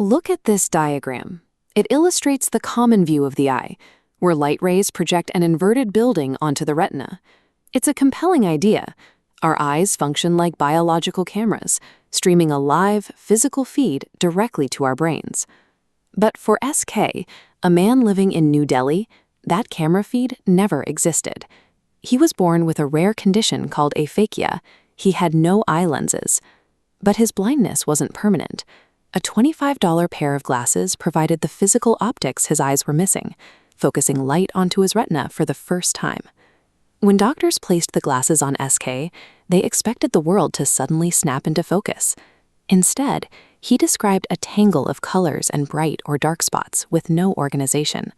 Look at this diagram. It illustrates the common view of the eye, where light rays project an inverted building onto the retina. It's a compelling idea. Our eyes function like biological cameras, streaming a live, physical feed directly to our brains. But for SK, a man living in New Delhi, that camera feed never existed. He was born with a rare condition called aphakia. He had no eye lenses. But his blindness wasn't permanent. A $25 pair of glasses provided the physical optics his eyes were missing, focusing light onto his retina for the first time. When doctors placed the glasses on SK, they expected the world to suddenly snap into focus. Instead, he described a tangle of colors and bright or dark spots with no organization.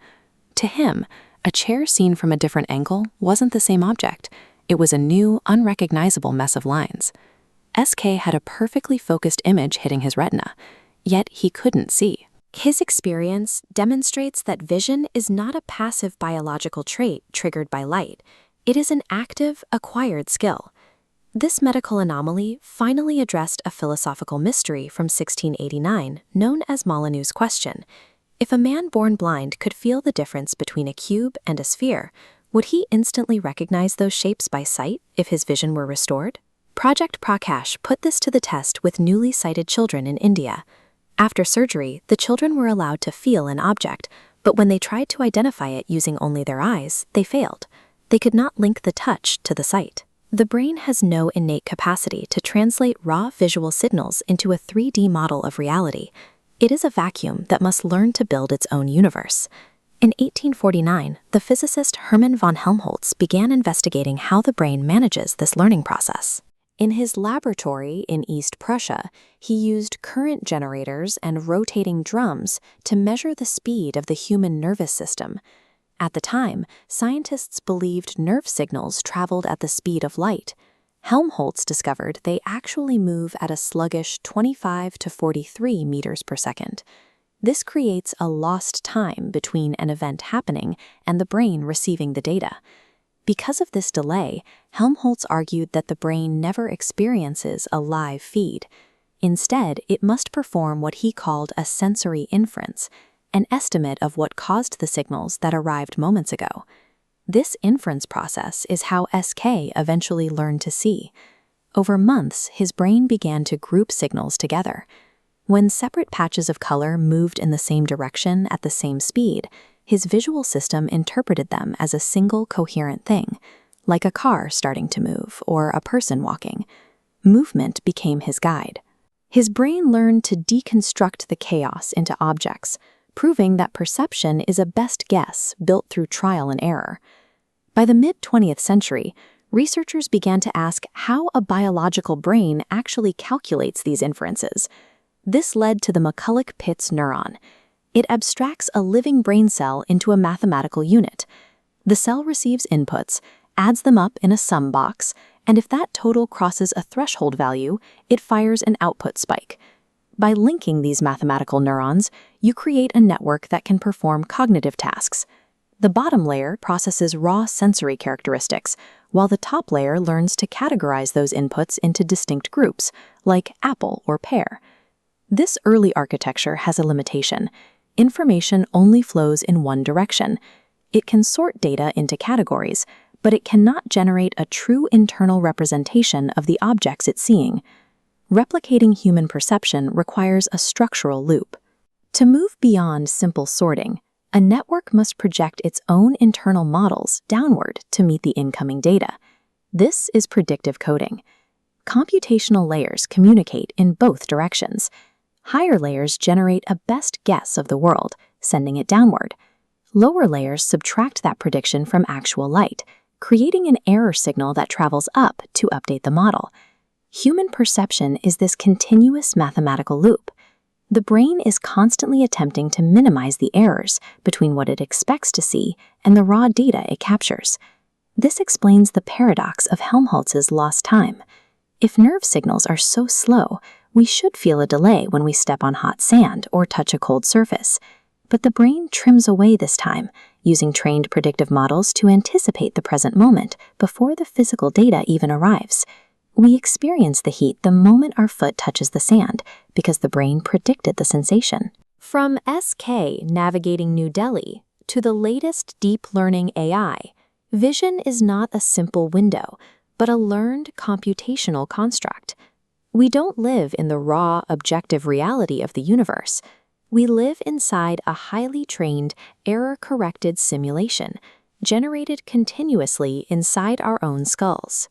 To him, a chair seen from a different angle wasn't the same object. It was a new, unrecognizable mess of lines. SK had a perfectly focused image hitting his retina, yet he couldn't see. His experience demonstrates that vision is not a passive biological trait triggered by light. It is an active, acquired skill. This medical anomaly finally addressed a philosophical mystery from 1689 known as Molyneux's question. If a man born blind could feel the difference between a cube and a sphere, would he instantly recognize those shapes by sight if his vision were restored? Project Prakash put this to the test with newly sighted children in India. After surgery, the children were allowed to feel an object, but when they tried to identify it using only their eyes, they failed. They could not link the touch to the sight. The brain has no innate capacity to translate raw visual signals into a 3D model of reality. It is a vacuum that must learn to build its own universe. In 1849, the physicist Hermann von Helmholtz began investigating how the brain manages this learning process. In his laboratory in East Prussia, he used current generators and rotating drums to measure the speed of the human nervous system. At the time, scientists believed nerve signals traveled at the speed of light. Helmholtz discovered they actually move at a sluggish 25 to 43 meters per second. This creates a lost time between an event happening and the brain receiving the data. Because of this delay, Helmholtz argued that the brain never experiences a live feed. Instead, it must perform what he called a sensory inference, an estimate of what caused the signals that arrived moments ago. This inference process is how SK eventually learned to see. Over months, his brain began to group signals together. When separate patches of color moved in the same direction at the same speed, his visual system interpreted them as a single coherent thing, like a car starting to move or a person walking. Movement became his guide. His brain learned to deconstruct the chaos into objects, proving that perception is a best guess built through trial and error. By the mid-20th century, researchers began to ask how a biological brain actually calculates these inferences. This led to the McCulloch-Pitts neuron. It abstracts a living brain cell into a mathematical unit. The cell receives inputs, adds them up in a sum box, and if that total crosses a threshold value, it fires an output spike. By linking these mathematical neurons, you create a network that can perform cognitive tasks. The bottom layer processes raw sensory characteristics, while the top layer learns to categorize those inputs into distinct groups, like apple or pear. This early architecture has a limitation. Information only flows in one direction. It can sort data into categories, but it cannot generate a true internal representation of the objects it's seeing. Replicating human perception requires a structural loop. To move beyond simple sorting, a network must project its own internal models downward to meet the incoming data. This is predictive coding. Computational layers communicate in both directions. Higher layers generate a best guess of the world, sending it downward. Lower layers subtract that prediction from actual light, creating an error signal that travels up to update the model. Human perception is this continuous mathematical loop. The brain is constantly attempting to minimize the errors between what it expects to see and the raw data it captures. This explains the paradox of Helmholtz's lost time. If nerve signals are so slow, we should feel a delay when we step on hot sand or touch a cold surface. But the brain trims away this time, using trained predictive models to anticipate the present moment before the physical data even arrives. We experience the heat the moment our foot touches the sand because the brain predicted the sensation. From SK navigating New Delhi to the latest deep learning AI, vision is not a simple window, but a learned computational construct. We don't live in the raw, objective reality of the universe. We live inside a highly trained, error-corrected simulation, generated continuously inside our own skulls.